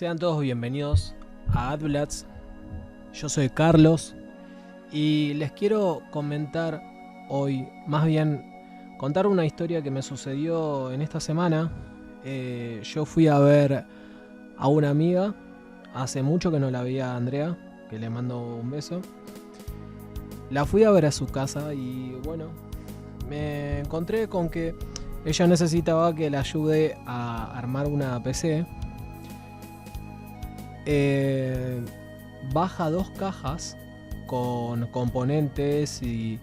Sean todos bienvenidos a AdBlats. Yo soy Carlos y les quiero comentar hoy, más bien contar una historia que me sucedió en esta semana. Yo fui a ver a una amiga, hace mucho que no la veía, a Andrea, que le mando un beso. La fui a ver a su casa y bueno, me encontré con que ella necesitaba que la ayude a armar una PC. Baja 2 cajas con componentes y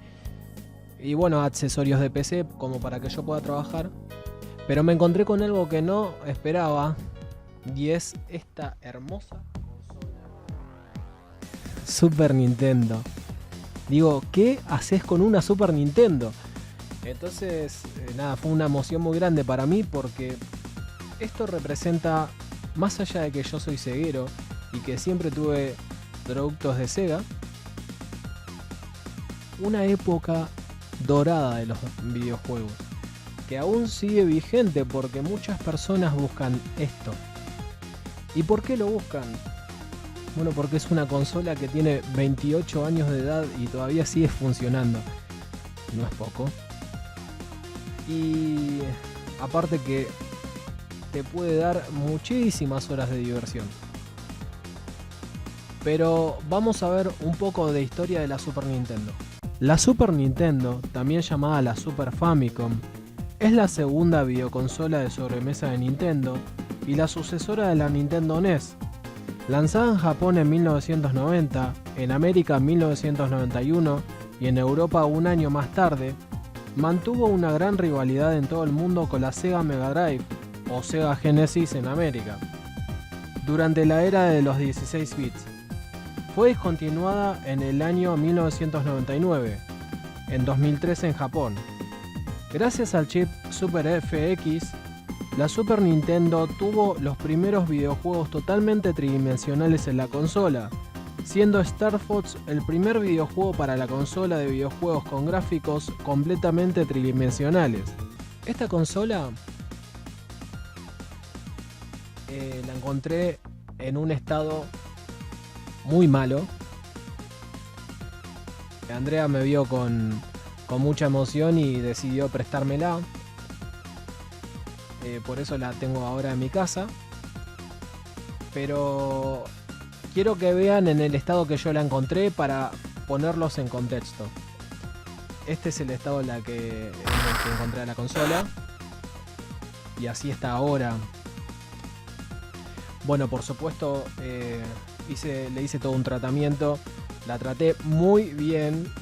bueno, accesorios de PC como para que yo pueda trabajar. Pero me encontré con algo que no esperaba, y es esta hermosa consola Super Nintendo. Digo, ¿qué haces con una Super Nintendo? Entonces, nada, fue una emoción muy grande para mí porque esto representa, más allá de que yo soy ceguero y que siempre tuve productos de Sega, una época dorada de los videojuegos, que aún sigue vigente porque muchas personas buscan esto. ¿Y por qué lo buscan? Bueno, porque es una consola que tiene 28 años de edad y todavía sigue funcionando. No es poco. Y aparte que te puede dar muchísimas horas de diversión. Pero vamos a ver un poco de historia de la Super Nintendo. La Super Nintendo, también llamada la Super Famicom, es la segunda videoconsola de sobremesa de Nintendo y la sucesora de la Nintendo NES. Lanzada en Japón en 1990, en América en 1991 y en Europa un año más tarde, mantuvo una gran rivalidad en todo el mundo con la Sega Mega Drive o Sega Genesis en América, durante la era de los 16 bits. Fue discontinuada en el año 1999, en 2003 en Japón. Gracias al chip Super FX, la Super Nintendo tuvo los primeros videojuegos totalmente tridimensionales en la consola, siendo Star Fox el primer videojuego para la consola de videojuegos con gráficos completamente tridimensionales. Esta consola la encontré en un estado muy malo. Andrea me vio con mucha emoción y decidió prestármela. Por eso la tengo ahora en mi casa. Pero quiero que vean en el estado que yo la encontré para ponerlos en contexto. Este es el estado en el que encontré la consola. Y así está ahora. Bueno, por supuesto, le hice todo un tratamiento. La traté muy bien.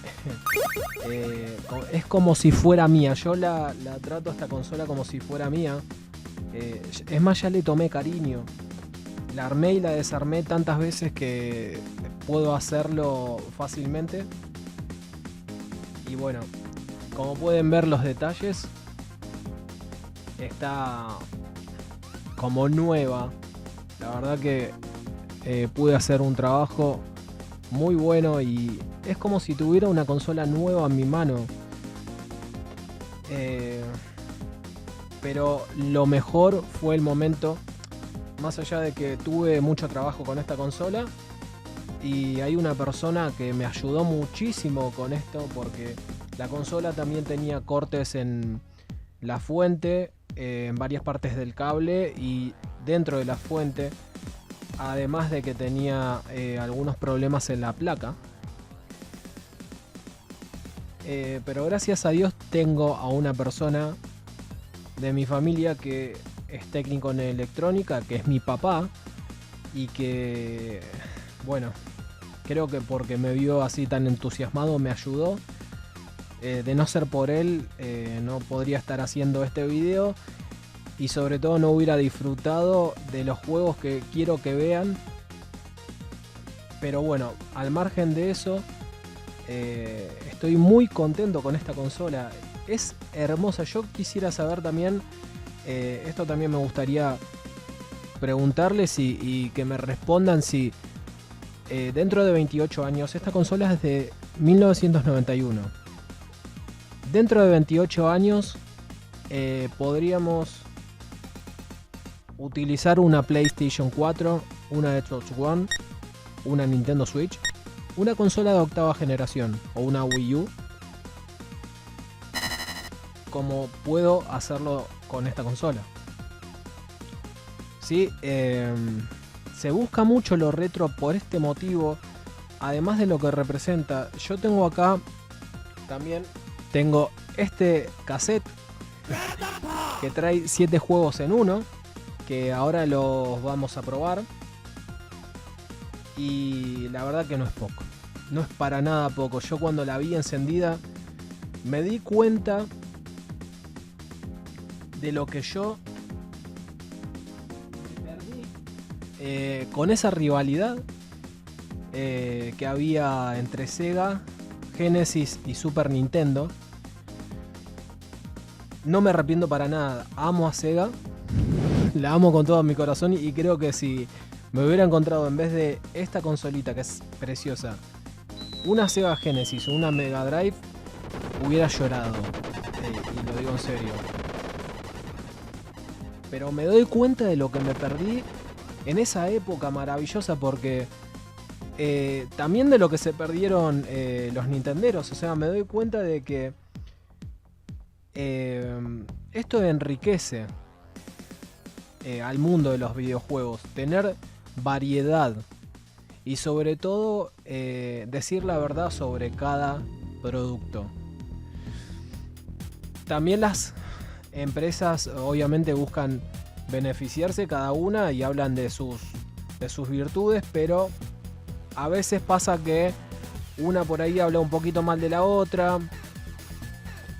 Es como si fuera mía. Yo la trato a esta consola como si fuera mía. Es más, ya le tomé cariño. La armé y la desarmé tantas veces que puedo hacerlo fácilmente. Y bueno, como pueden ver, los detalles, está como nueva. La verdad que pude hacer un trabajo muy bueno y es como si tuviera una consola nueva en mi mano. Pero lo mejor fue el momento, más allá de que tuve mucho trabajo con esta consola, y hay una persona que me ayudó muchísimo con esto porque la consola también tenía cortes en la fuente, en varias partes del cable y dentro de la fuente, además de que tenía algunos problemas en la placa. Pero gracias a Dios tengo a una persona de mi familia que es técnico en electrónica, que es mi papá, y que, bueno, creo que porque me vio así tan entusiasmado me ayudó. De no ser por él, no podría estar haciendo este video y sobre todo no hubiera disfrutado de los juegos que quiero que vean. Pero bueno, al margen de eso, estoy muy contento con esta consola. Es hermosa. Yo quisiera saber también, esto también me gustaría preguntarles y que me respondan si dentro de 28 años, esta consola es de 1991. Dentro de 28 años podríamos utilizar una PlayStation 4, una Xbox One, una Nintendo Switch, una consola de octava generación o una Wii U, como puedo hacerlo con esta consola. Sí, se busca mucho lo retro por este motivo, además de lo que representa. Yo tengo acá también, tengo este cassette que trae 7 juegos en uno, que ahora los vamos a probar. Y la verdad que no es poco, no es para nada poco. Yo cuando la vi encendida me di cuenta de lo que yo perdí con esa rivalidad que había entre Sega, Genesis y Super Nintendo. No me arrepiento para nada, amo a Sega, la amo con todo mi corazón y creo que si me hubiera encontrado en vez de esta consolita que es preciosa, una Sega Genesis o una Mega Drive, hubiera llorado, y lo digo en serio. Pero me doy cuenta de lo que me perdí en esa época maravillosa, porque también de lo que se perdieron los nintenderos. O sea, me doy cuenta de que esto enriquece al mundo de los videojuegos, tener variedad y sobre todo decir la verdad sobre cada producto. También las empresas obviamente buscan beneficiarse cada una y hablan de sus virtudes, pero a veces pasa que una por ahí habla un poquito mal de la otra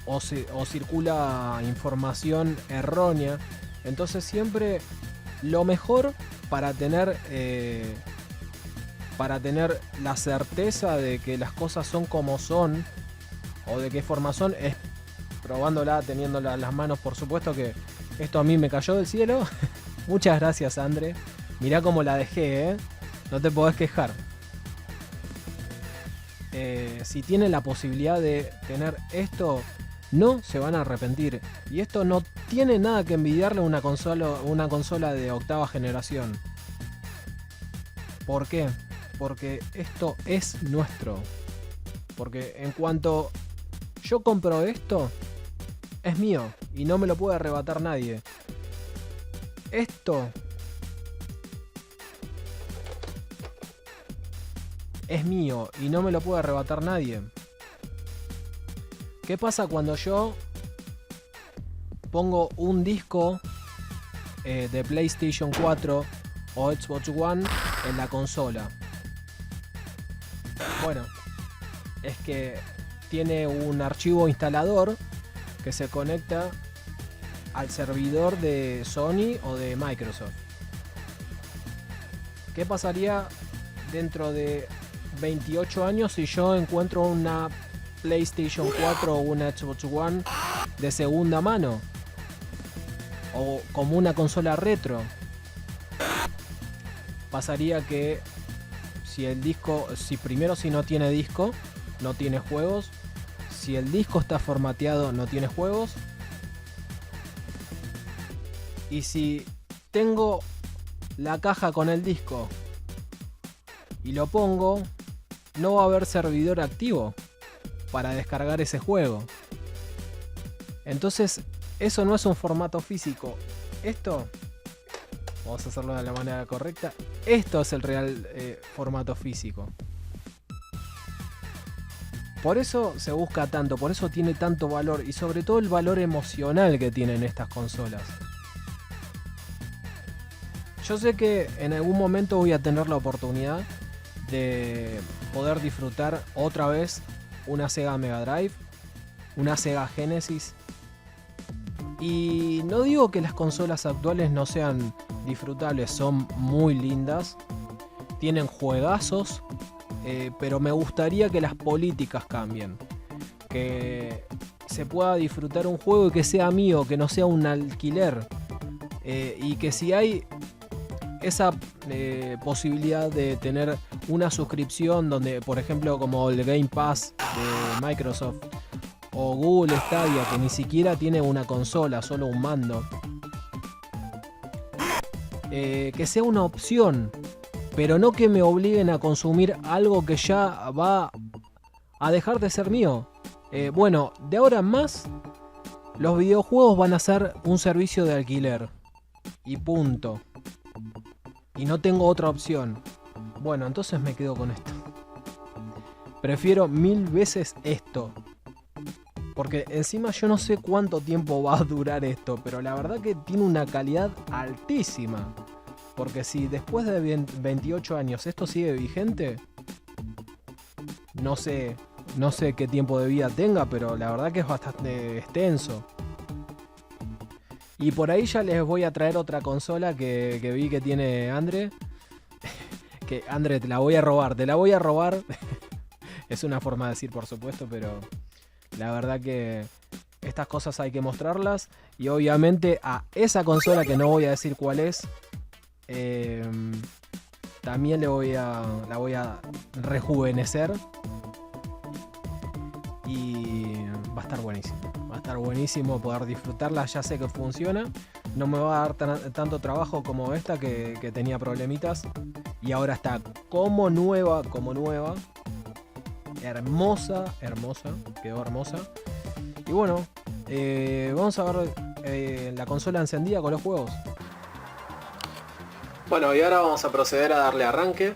o circula información errónea. Entonces siempre lo mejor para tener la certeza de que las cosas son como son o de qué forma son es probándola, teniéndola en las manos. Por supuesto que esto a mí me cayó del cielo. Muchas gracias, André. Mirá cómo la dejé, no te podés quejar. Si tienen la posibilidad de tener esto, no se van a arrepentir. Y esto no tiene nada que envidiarle a una consola de octava generación. ¿Por qué? Porque esto es nuestro. Porque en cuanto yo compro esto, es mío y no me lo puede arrebatar nadie. Esto es mío y no me lo puede arrebatar nadie. ¿Qué pasa cuando yo pongo un disco de PlayStation 4 o Xbox One en la consola? Bueno, es que tiene un archivo instalador que se conecta al servidor de Sony o de Microsoft. ¿Qué pasaría dentro de 28 años si yo encuentro una PlayStation 4 o una Xbox One de segunda mano? O como una consola retro. Pasaría que si el disco, si no tiene disco, no tiene juegos. Si el disco está formateado, no tiene juegos. Y si tengo la caja con el disco y lo pongo, no va a haber servidor activo para descargar ese juego. Entonces, eso no es un formato físico. Esto, vamos a hacerlo de la manera correcta, esto es el real formato físico. Por eso se busca tanto, por eso tiene tanto valor y sobre todo el valor emocional que tienen estas consolas. Yo sé que en algún momento voy a tener la oportunidad de poder disfrutar otra vez una Sega Mega Drive, una Sega Genesis. Y no digo que las consolas actuales no sean disfrutables, son muy lindas, tienen juegazos, pero me gustaría que las políticas cambien, que se pueda disfrutar un juego y que sea mío, que no sea un alquiler, y que si hay esa posibilidad de tener una suscripción donde, por ejemplo, como el Game Pass de Microsoft o Google Stadia, que ni siquiera tiene una consola, solo un mando, que sea una opción, pero no que me obliguen a consumir algo que ya va a dejar de ser mío. Bueno, de ahora en más, los videojuegos van a ser un servicio de alquiler. Y punto. Y no tengo otra opción. Bueno, entonces me quedo con esto. Prefiero 1000 veces esto. Porque encima yo no sé cuánto tiempo va a durar esto, pero la verdad que tiene una calidad altísima. Porque si después de 28 años esto sigue vigente, no sé qué tiempo de vida tenga, pero la verdad que es bastante extenso. Y por ahí ya les voy a traer otra consola que vi que tiene Andre. Que Andre, te la voy a robar. Es una forma de decir, por supuesto, pero la verdad que estas cosas hay que mostrarlas. Y obviamente a esa consola, que no voy a decir cuál es, también la voy a rejuvenecer. Y va a estar buenísimo. Va a estar buenísimo poder disfrutarla. Ya sé que funciona. No me va a dar tanto trabajo como esta que tenía problemitas. Y ahora está como nueva. Hermosa. Quedó hermosa. Y bueno, vamos a ver la consola encendida con los juegos. Bueno, y ahora vamos a proceder a darle arranque.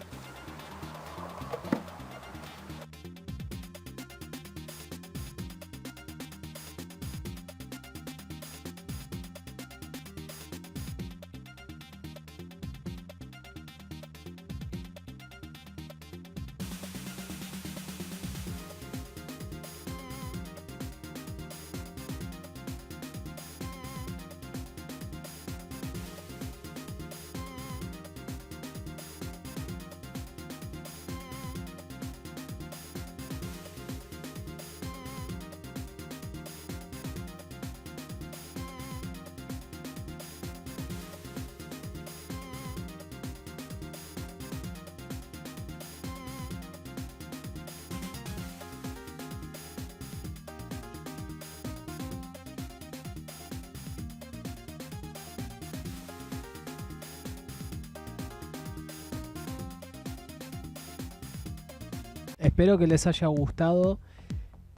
Espero que les haya gustado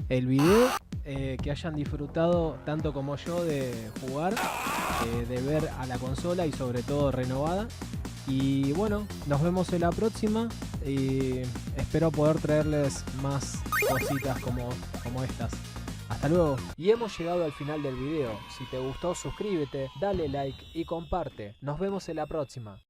el video, que hayan disfrutado tanto como yo de jugar, de ver a la consola y sobre todo renovada. Y bueno, nos vemos en la próxima y espero poder traerles más cositas como estas. Hasta luego. Y hemos llegado al final del video. Si te gustó, suscríbete, dale like y comparte. Nos vemos en la próxima.